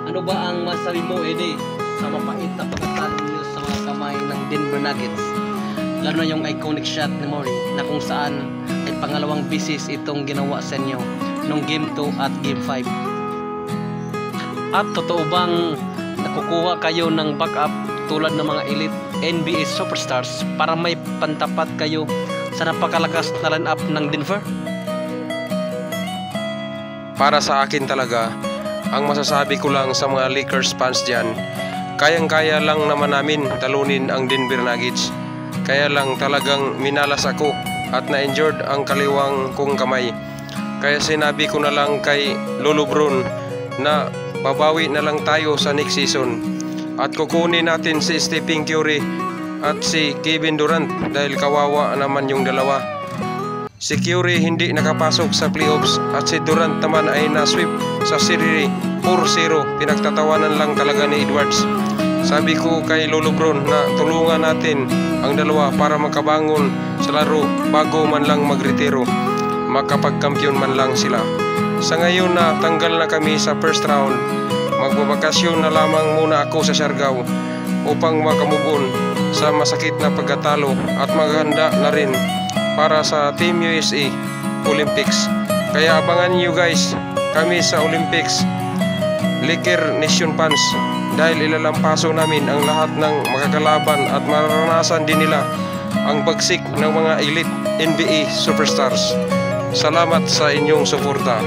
Ano ba ang masabi mo, Eddie, sa mapait na pagkatalo niyo sa mga kamay ng Denver Nuggets? Lalo na yung iconic shot ni Murray na kung saan ay pangalawang bisis itong ginawa sa inyo nung Game 2 at Game 5. At totoo bang nakukuha kayo ng backup tulad ng mga elite NBA superstars para may pantapat kayo sa napakalakas na line-up ng Denver? Para sa akin talaga, ang masasabi ko lang sa mga Lakers fans dyan, kayang-kaya lang naman namin talunin ang Denver Nuggets. Kaya lang talagang minalas ako at na-injured ang kaliwang kong kamay. Kaya sinabi ko na lang kay Lolo Bron na babawi na lang tayo sa next season. At kukunin natin si Stephen Curry at si Kevin Durant dahil kawawa naman yung dalawa. Si Curry hindi nakapasok sa playoffs at si Durant naman ay na-sweep sa series 4-0. Pinagtatawanan lang talaga ni Edwards. Sabi ko kay Lolo Bron na tulungan natin ang dalawa para makabangon sa laro bago man lang magretiro. Makapagkampiyon man lang sila. Sa ngayon na tanggal na kami sa first round, magbabakasyon na lamang muna ako sa Siargao upang makamubon sa masakit na pagkatalo at maghanda na rin para sa Team USA Olympics. Kaya abangan niyo guys kami sa Olympics, Laker Nation fans, dahil ilalampaso namin ang lahat ng makakalaban at mararanasan din nila ang bagsik ng mga elite NBA superstars. Salamat sa inyong suporta.